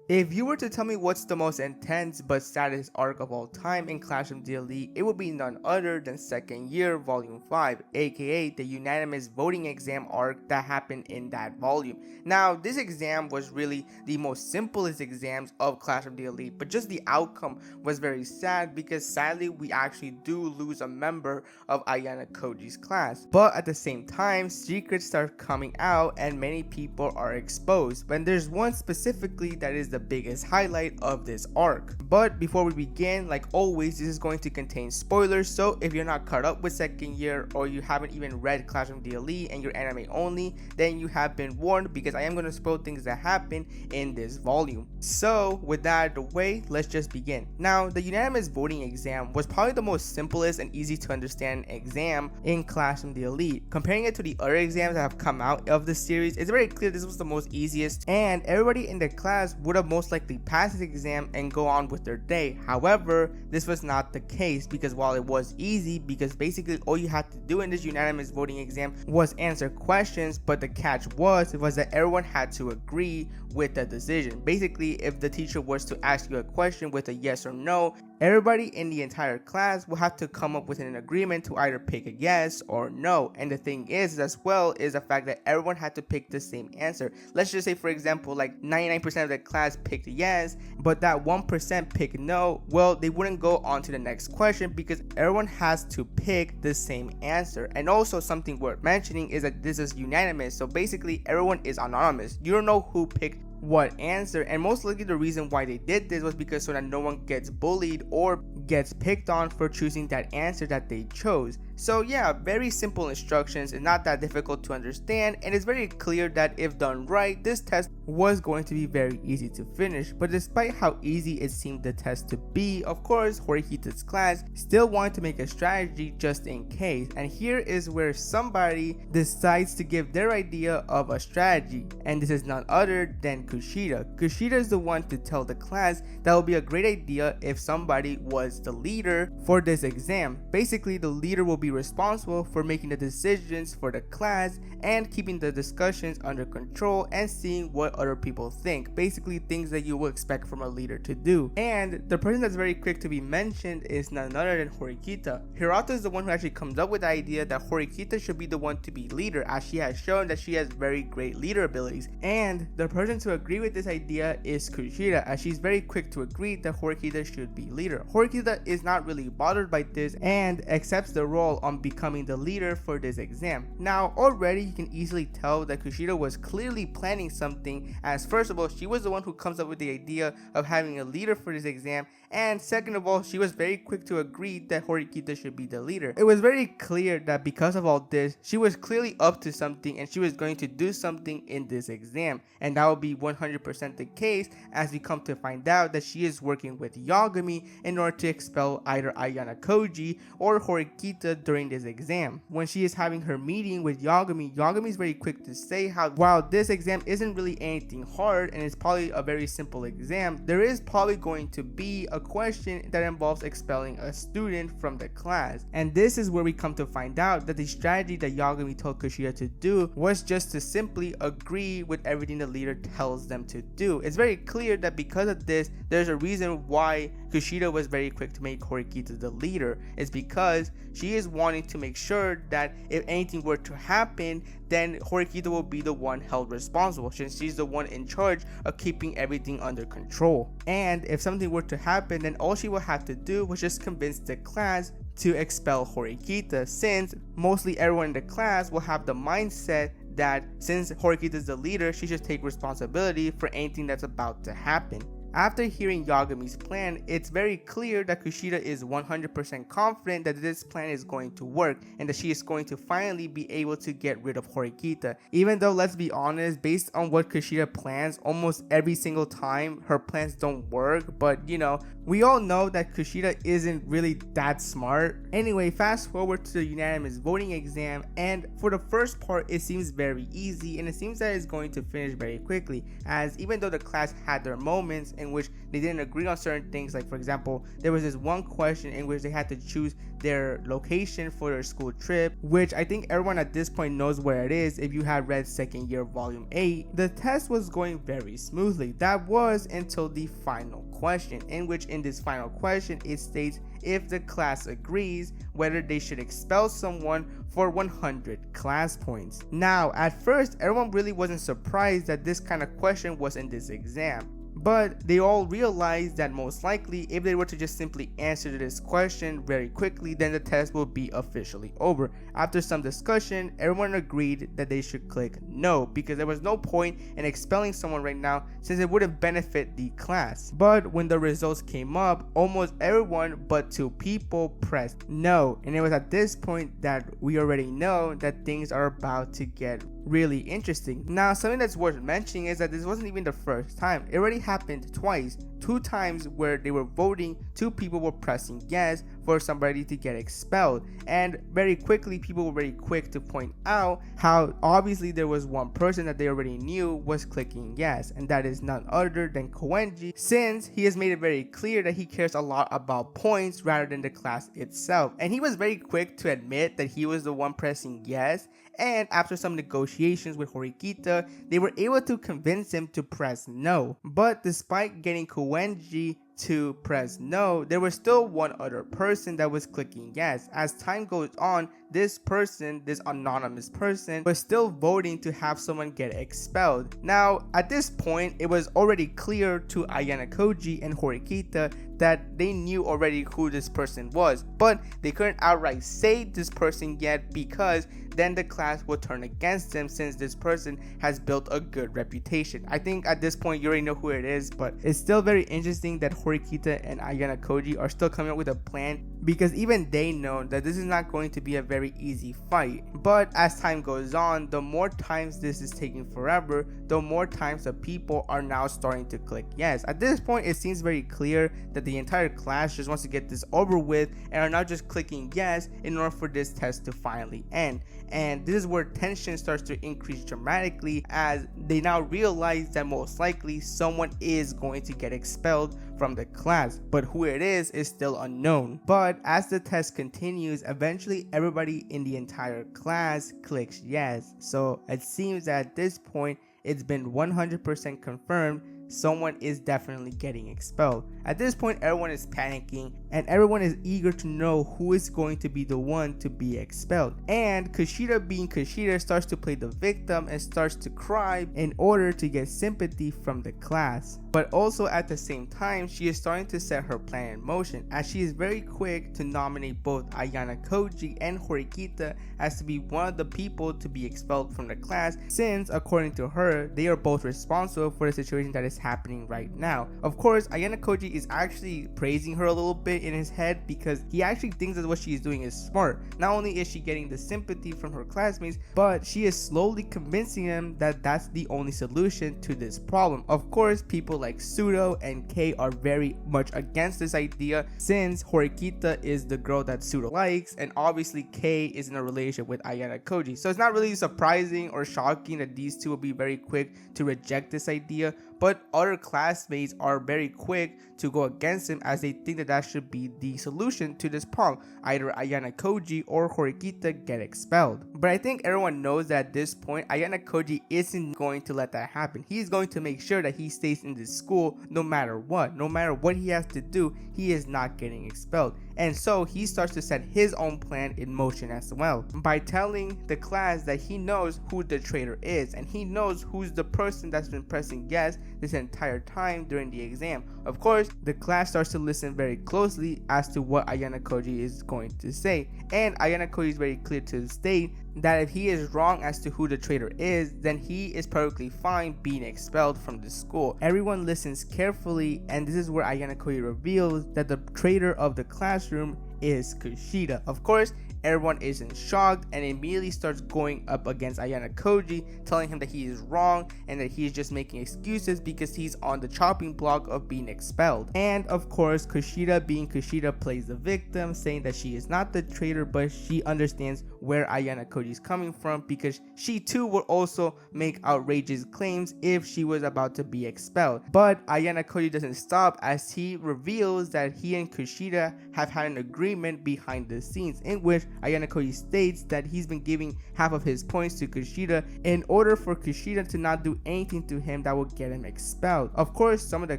If you were to tell me what's the most intense but saddest arc of all time in Clash of the Elite, it would be none other than Second Year Volume 5, aka the unanimous voting exam arc that happened in that volume. Now, this exam was really the most simplest exams of Clash of the Elite, but just the outcome was very sad because sadly we actually do lose a member of Ayana Koji's class. But at the same time, secrets start coming out and many people are exposed. And there's one specifically that is the biggest highlight of this arc. But before we begin, like always, this is going to contain spoilers, so if you're not caught up with Second Year or you haven't even read Clash of the Elite and you're anime only, then you have been warned because I am going to spoil things that happen in this volume. So with that out of the way, let's just begin. Now, the unanimous voting exam was probably the most simplest and easy to understand exam in Clash of the Elite. Comparing it to the other exams that have come out of the series, it's very clear this was the most easiest, and everybody in the class would have most likely passed this exam and go on with their day. However, this was not the case because while it was easy, because basically all you had to do in this unanimous voting exam was answer questions, but the catch was that everyone had to agree with the decision. Basically, if the teacher was to ask you a question with a yes or no, everybody in the entire class will have to come up with an agreement to either pick a yes or no. And the thing is as well is the fact that everyone had to pick the same answer. Let's just say, for example, like 99% of the class picked yes, but that 1% picked no. Well, they wouldn't go on to the next question because everyone has to pick the same answer. And also something worth mentioning is that this is unanimous, so basically everyone is anonymous. You don't know who picked what answer, and most likely the reason why they did this was because so that no one gets bullied or gets picked on for choosing that answer that they chose. So yeah, very simple instructions and not that difficult to understand, and it's very clear that if done right, this test was going to be very easy to finish. But despite how easy it seemed the test to be, of course Horikita's class still wanted to make a strategy just in case, and here is where somebody decides to give their idea of a strategy, and this is none other than Kushida. Kushida is the one to tell the class that would be a great idea if somebody was the leader for this exam. Basically, the leader will be responsible for making the decisions for the class and keeping the discussions under control and seeing what other people think. Basically, things that you will expect from a leader to do. And the person that's very quick to be mentioned is none other than Horikita. Hirata is the one who actually comes up with the idea that Horikita should be the one to be leader, as she has shown that she has very great leader abilities. And the person to agree with this idea is Kushida, as she's very quick to agree that Horikita should be leader. Horikita is not really bothered by this and accepts the role on becoming the leader for this exam. Now, already you can easily tell that Kushida was clearly planning something, as first of all, she was the one who comes up with the idea of having a leader for this exam, and second of all, she was very quick to agree that Horikita should be the leader. It was very clear that because of all this, she was clearly up to something and she was going to do something in this exam, and that will be 100% the case as we come to find out that she is working with Yagami in order to expel either Ayana Koji or Horikita during this exam. When she is having her meeting with Yagami, Yagami is very quick to say how while this exam isn't really anything hard and it's probably a very simple exam, there is probably going to be a question that involves expelling a student from the class. And this is where we come to find out that the strategy that Yagami told Kushida to do was just to simply agree with everything the leader tells them to do. It's very clear that because of this, there's a reason why Kushida was very quick to make Horikita the leader. It's because she is wanting to make sure that if anything were to happen, then Horikita will be the one held responsible, since she's the one in charge of keeping everything under control. And if something were to happen, then all she will have to do was just convince the class to expel Horikita, since mostly everyone in the class will have the mindset that since Horikita is the leader, she should take responsibility for anything that's about to happen. After hearing Yagami's plan, it's very clear that Kushida is 100% confident that this plan is going to work and that she is going to finally be able to get rid of Horikita. Even though, let's be honest, based on what Kushida plans, almost every single time her plans don't work, but you know, We all know that Kushida isn't really that smart. Anyway, fast forward to the unanimous voting exam, and for the first part it seems very easy, and it seems that it's going to finish very quickly, as even though the class had their moments in which they didn't agree on certain things, like for example, there was this one question in which they had to choose their location for their school trip, which I think everyone at this point knows where it is if you have read second year volume 8. The test was going very smoothly. That was until the final question, in which in this final question it states if the class agrees whether they should expel someone for 100 class points. Now, at first everyone really wasn't surprised that this kind of question was in this exam, but they all realized that most likely if they were to just simply answer this question very quickly, then the test will be officially over. After some discussion, everyone agreed that they should click no, because there was no point in expelling someone right now since it wouldn't benefit the class. But when the results came up, almost everyone but 2 people pressed no, and it was at this point that we already know that things are about to get really interesting. Now, something that's worth mentioning is that this wasn't even the first time. It already happened twice. 2 times where they were voting, 2 people were pressing yes for somebody to get expelled, and very quickly people were very quick to point out how obviously there was one person that they already knew was clicking yes, and that is none other than Koenji, since he has made it very clear that he cares a lot about points rather than the class itself. And he was very quick to admit that he was the one pressing yes, and after some negotiations with Horikita, they were able to convince him to press no. But despite getting Koenji to press no, there was still one other person that was clicking yes. As time goes on, this person, this anonymous person, was still voting to have someone get expelled. Now, at this point, it was already clear to Ayana Koji and Horikita that they knew already who this person was, but they couldn't outright say this person yet because then the class would turn against him, since this person has built a good reputation. I think at this point you already know who it is, but it's still very interesting that Horikita and Ayana Koji are still coming up with a plan, because even they know that this is not going to be a very easy fight. But as time goes on, the more times this is taking forever, the more times the people are now starting to click yes. At this point, it seems very clear that the entire class just wants to get this over with and are now just clicking yes in order for this test to finally end. And this is where tension starts to increase dramatically, as they now realize that most likely someone is going to get expelled from the class, but who it is still unknown. But as the test continues, eventually everybody in the entire class clicks yes. So it seems that at this point it's been 100% confirmed someone is definitely getting expelled. At this point, everyone is panicking and everyone is eager to know who is going to be the one to be expelled. And Kushida, being Kushida, starts to play the victim and starts to cry in order to get sympathy from the class. But also at the same time, she is starting to set her plan in motion, as she is very quick to nominate both Ayana Koji and Horikita as to be one of the people to be expelled from the class, since according to her, they are both responsible for the situation that is happening right now. Of course, Ayana Koji is actually praising her a little bit in his head, because he actually thinks that what she is doing is smart. Not only is she getting the sympathy from her classmates, but she is slowly convincing him that that's the only solution to this problem. Of course, people like Sudo and Kei are very much against this idea, since Horikita is the girl that Sudo likes, and obviously Kei is in a relationship with Ayana Koji. So it's not really surprising or shocking that these two will be very quick to reject this idea, but other classmates are very quick to go against him, as they think that that should be the solution to this problem. Either Ayana Koji or Horikita get expelled. But I think everyone knows that at this point, Ayana Koji isn't going to let that happen. He's going to make sure that he stays in this school no matter what. No matter what he has to do, he is not getting expelled. And so he starts to set his own plan in motion as well, by telling the class that he knows who the traitor is, and he knows who's the person that's been pressing yes this entire time during the exam. Of course, the class starts to listen very closely as to what Ayana Koji is going to say, and Ayana Koji is very clear to state that if he is wrong as to who the traitor is, then he is perfectly fine being expelled from the school. Everyone listens carefully, and this is where Ayana Koji reveals that the traitor of the classroom is Kushida. Of course, everyone is in shock and immediately starts going up against Ayana Koji, telling him that he is wrong and that he is just making excuses because he's on the chopping block of being expelled. And of course, Kushida, being Kushida, plays the victim, saying that she is not the traitor, but she understands where Ayana Koji is coming from because she too would also make outrageous claims if she was about to be expelled. But Ayana Koji doesn't stop, as he reveals that he and Kushida have had an agreement behind the scenes in which Ayana Koji states that he's been giving half of his points to Kushida in order for Kushida to not do anything to him that would get him expelled. Of course, some of the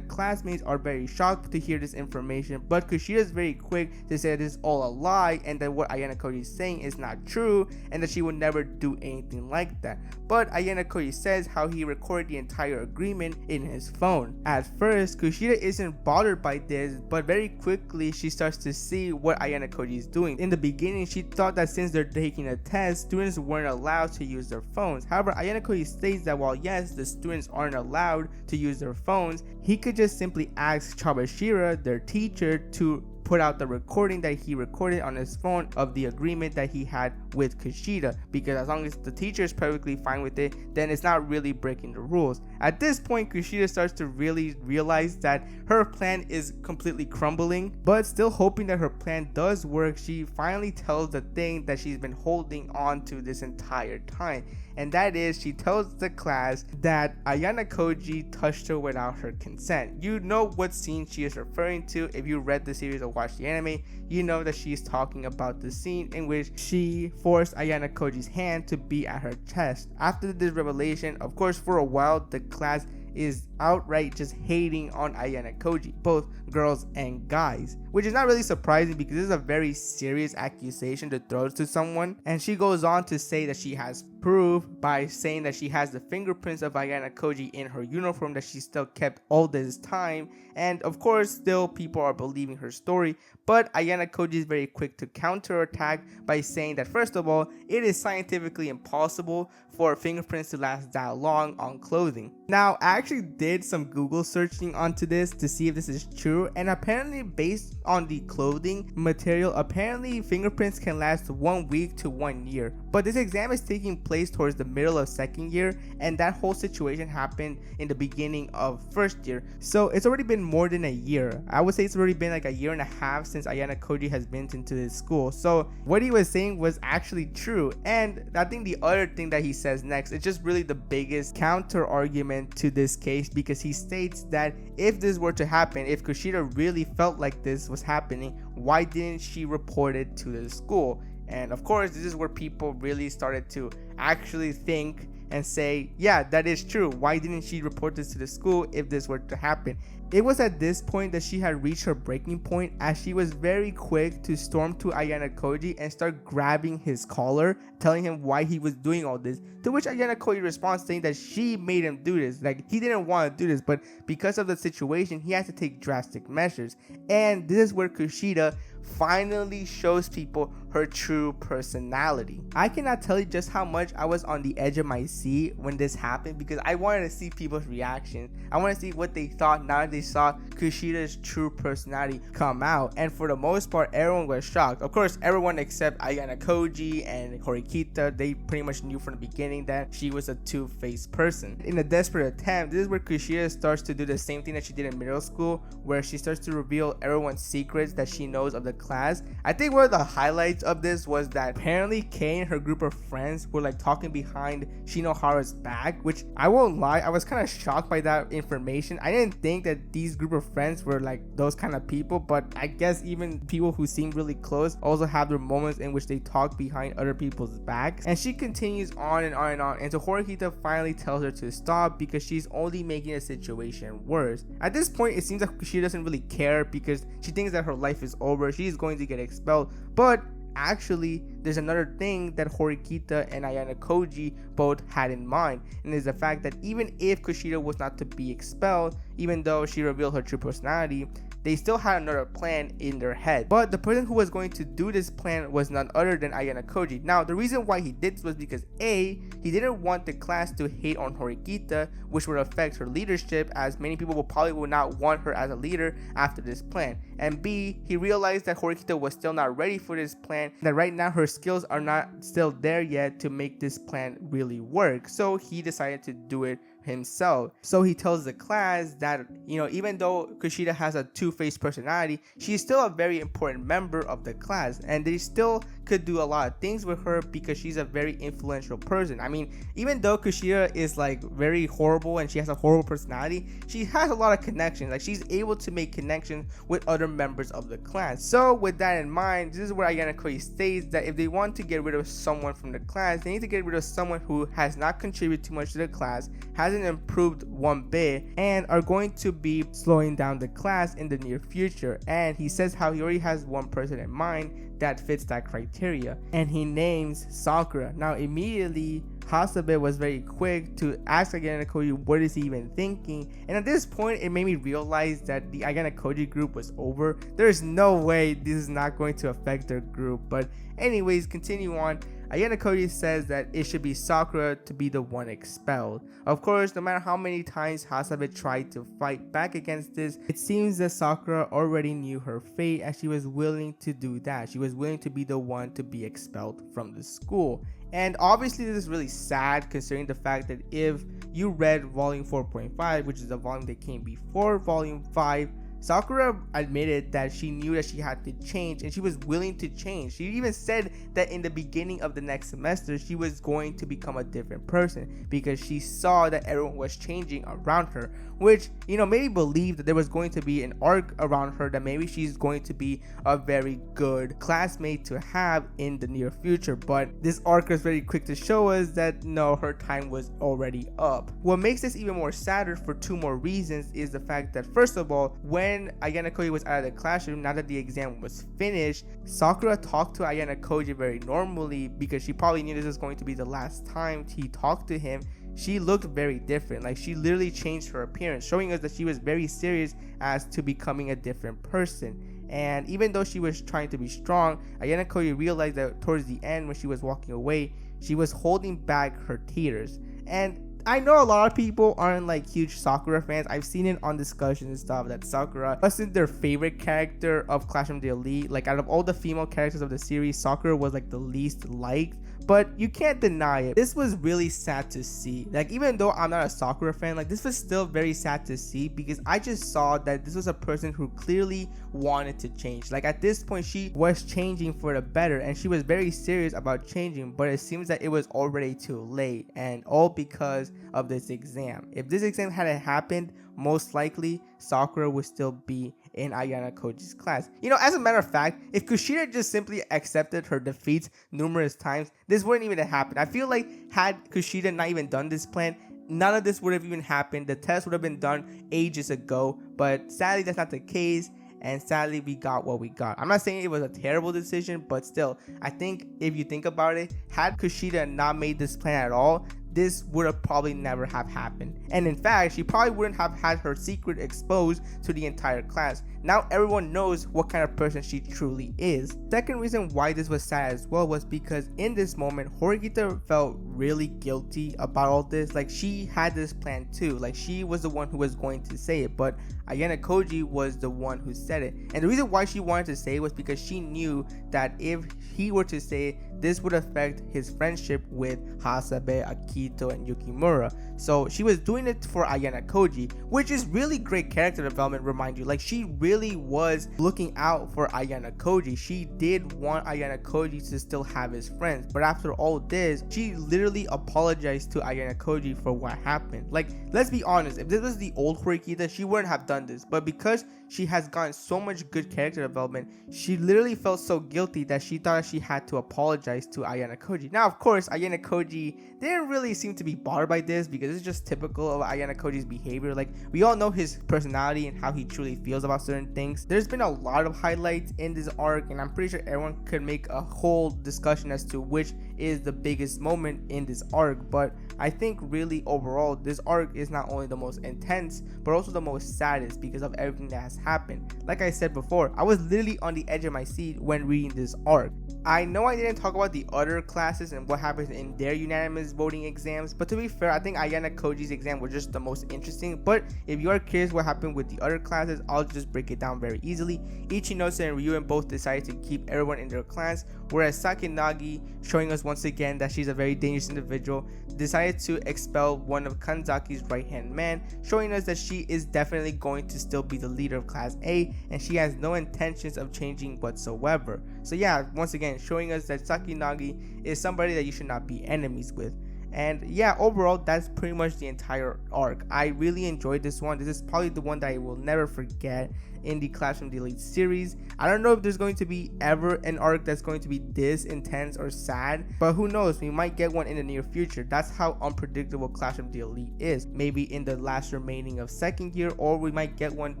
classmates are very shocked to hear this information, but Kushida is very quick to say that this is all a lie and that what Ayana Koji is saying is not true and that she would never do anything like that. But Ayana Koji says how he recorded the entire agreement in his phone. At first, Kushida isn't bothered by this, but very quickly she starts to see what Ayana Koji is doing. In the beginning, she thought that since they're taking a test, students weren't allowed to use their phones. However, Ayana Koji states that while yes, the students aren't allowed to use their phones, he could just simply ask Chabashira, their teacher, to put out the recording that he recorded on his phone of the agreement that he had with Kushida, because as long as the teacher is perfectly fine with it, then it's not really breaking the rules. At this point, Kushida starts to really realize that her plan is completely crumbling, but still hoping that her plan does work, she finally tells the thing that she's been holding on to this entire time. And that is, she tells the class that Ayana Koji touched her without her consent. You know what scene she is referring to. If you read the series or watched the anime, you know that she's talking about the scene in which she forced Ayana Koji's hand to be at her chest. After this revelation, of course, for a while, the class is outright just hating on Ayana Koji, both girls and guys, which is not really surprising because this is a very serious accusation to throw to someone. And she goes on to say that she has proof by saying that she has the fingerprints of Ayana Koji in her uniform that she still kept all this time. And of course, still people are believing her story, but Ayana Koji is very quick to counterattack by saying that first of all, it is scientifically impossible for fingerprints to last that long on clothing. Now, I actually did some Google searching onto this to see if this is true, and apparently based on the clothing material, apparently fingerprints can last 1 week to 1 year. But this exam is taking place towards the middle of second year, and that whole situation happened in the beginning of first year. So it's already been more than a year. I would say it's already been like a year and a half since Ayana Koji has been into this school. So what he was saying was actually true. And I think the other thing that he says next is just really the biggest counter argument to this case, because he states that if this were to happen, if Kushida really felt like this was happening, why didn't she report it to the school? And of course, this is where people really started to actually think and say, yeah, that is true. Why didn't she report this to the school if this were to happen? It was at this point that she had reached her breaking point, as she was very quick to storm to Ayana Koji and start grabbing his collar, telling him why he was doing all this. To which Ayana Koji responds saying that she made him do this. Like, he didn't want to do this, but because of the situation, he had to take drastic measures. And this is where Kushida finally shows people her true personality. I cannot tell you just how much I was on the edge of my seat when this happened, because I wanted to see people's reaction. I want to see what they thought now that they saw Kushida's true personality come out. And for the most part, everyone was shocked. Of course, everyone except Ayana Koji and Horikita, they pretty much knew from the beginning that she was a two-faced person. In a desperate attempt, this is where Kushida starts to do the same thing that she did in middle school, where she starts to reveal everyone's secrets that she knows of the class. I think one of the highlights of this was that apparently Kay and her group of friends were like talking behind Shinohara's back, which I won't lie, I was kind of shocked by that information. I didn't think that these group of friends were like those kind of people, but I guess even people who seem really close also have their moments in which they talk behind other people's backs. And she continues on and on and on until Horikita finally tells her to stop because she's only making the situation worse. At this point, it seems like she doesn't really care because she thinks that her life is over, she's going to get expelled. But actually, there's another thing that Horikita and Ayana Koji both had in mind, and is the fact that even if Kushida was not to be expelled, even though she revealed her true personality, they still had another plan in their head. But the person who was going to do this plan was none other than Ayana Koji. Now, the reason why he did this was because A, he didn't want the class to hate on Horikita, which would affect her leadership, as many people would not want her as a leader after this plan. And B, he realized that Horikita was still not ready for this plan, that right now her skills are not still there yet to make this plan really work. So he decided to do it himself. So he tells the class that, even though Kushida has a two-faced personality, she's still a very important member of the class, and they still could do a lot of things with her because she's a very influential person. I mean, even though Kushida is like very horrible and she has a horrible personality, she has a lot of connections. Like, she's able to make connections with other members of the class. So with that in mind, this is where Ayana Koji states that if they want to get rid of someone from the class, they need to get rid of someone who has not contributed too much to the class, hasn't improved one bit, and are going to be slowing down the class in the near future. And he says how he already has one person in mind that fits that criteria, and he names Sakura. Now immediately Hasabe was very quick to ask Ayana Koji what is he even thinking, and at this point it made me realize that the Ayana Koji group was over. There's no way this is not going to affect their group. But anyways, continue on. Ayana Koji says that it should be Sakura to be the one expelled. Of course, no matter how many times Hasabe tried to fight back against this, it seems that Sakura already knew her fate, as she was willing to do that. She was willing to be the one to be expelled from the school. And obviously this is really sad, considering the fact that if you read volume 4.5, which is the volume that came before volume 5, Sakura admitted that she knew that she had to change, and she was willing to change. She even said that in the beginning of the next semester she was going to become a different person because she saw that everyone was changing around her, which made me believe that there was going to be an arc around her, that maybe she's going to be a very good classmate to have in the near future. But this arc was very quick to show us that no, her time was already up. What makes this even more sadder for two more reasons is the fact that, first of all, when Ayana Koji was out of the classroom, now that the exam was finished, Sakura talked to Ayana Koji very normally because she probably knew this was going to be the last time he talked to him. She looked very different. Like, she literally changed her appearance, showing us that she was very serious as to becoming a different person. And even though she was trying to be strong, Ayana Koji realized that towards the end, when she was walking away, she was holding back her tears. And I know a lot of people aren't like huge Sakura fans. I've seen it on discussions and stuff that Sakura wasn't their favorite character of Clash of the Elite. Like, out of all the female characters of the series, Sakura was like the least liked. But you can't deny it. This was really sad to see. Like, even though I'm not a Sakura fan, like, this was still very sad to see because I just saw that this was a person who clearly wanted to change. Like, at this point, she was changing for the better and she was very serious about changing, but it seems that it was already too late, and all because of this exam. If this exam hadn't happened, most likely Sakura would still be in Ayana Koji's class. As a matter of fact, if Kushida just simply accepted her defeats numerous times, this wouldn't even have happened. I feel like had Kushida not even done this plan, none of this would have even happened. The test would have been done ages ago, but sadly that's not the case, and sadly we got what we got. I'm not saying it was a terrible decision, but still, I think if you think about it, had Kushida not made this plan at all, this would have probably never have happened. And in fact, she probably wouldn't have had her secret exposed to the entire class. Now everyone knows what kind of person she truly is. Second reason why this was sad as well was because in this moment, Horikita felt really guilty about all this. Like, she had this plan too. Like, she was the one who was going to say it, but Ayana Koji was the one who said it. And the reason why she wanted to say it was because she knew that if he were to say it, this would affect his friendship with Hasabe, Akito, and Yukimura. So she was doing it for Ayana Koji, which is really great character development, remind you. Like, she really was looking out for Ayana Koji. She did want Ayana Koji to still have his friends. But after all this, she literally apologized to Ayana Koji for what happened. Like, let's be honest, if this was the old Horikita, she wouldn't have done this. But because she has gotten so much good character development, she literally felt so guilty that she thought she had to apologize to Ayana Koji. Now, of course, Ayana Koji didn't really seem to be bothered by this because it's just typical of Ayana Koji's behavior. Like, we all know his personality and how he truly feels about certain things. There's been a lot of highlights in this arc, and I'm pretty sure everyone could make a whole discussion as to which is the biggest moment in this arc, but I think really overall this arc is not only the most intense but also the most saddest because of everything that has happened. Like I said before, I was literally on the edge of my seat when reading this arc. I know I didn't talk about the other classes and what happens in their unanimous voting exams, but to be fair, I think Ayana Koji's exam was just the most interesting. But if you are curious what happened with the other classes, I'll just break it down very easily. Ichinose and Ryuen both decided to keep everyone in their class, whereas Sakinagi, showing us once again that she's a very dangerous individual, decided to expel one of Kanzaki's right-hand man, showing us that she is definitely going to still be the leader of Class A, and she has no intentions of changing whatsoever. So yeah, once again, showing us that Sakinagi is somebody that you should not be enemies with. And yeah, overall, that's pretty much the entire arc. I really enjoyed this one. This is probably the one that I will never forget in the Classroom Delete series. I don't know if there's going to be ever an arc that's going to be this intense or sad, but who knows, we might get one in the near future. That's how unpredictable Classroom Delete is. Maybe in the last remaining of second year, or we might get one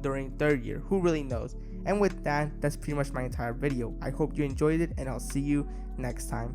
during third year. Who really knows? And with that, that's pretty much my entire video. I hope you enjoyed it, and I'll see you next time.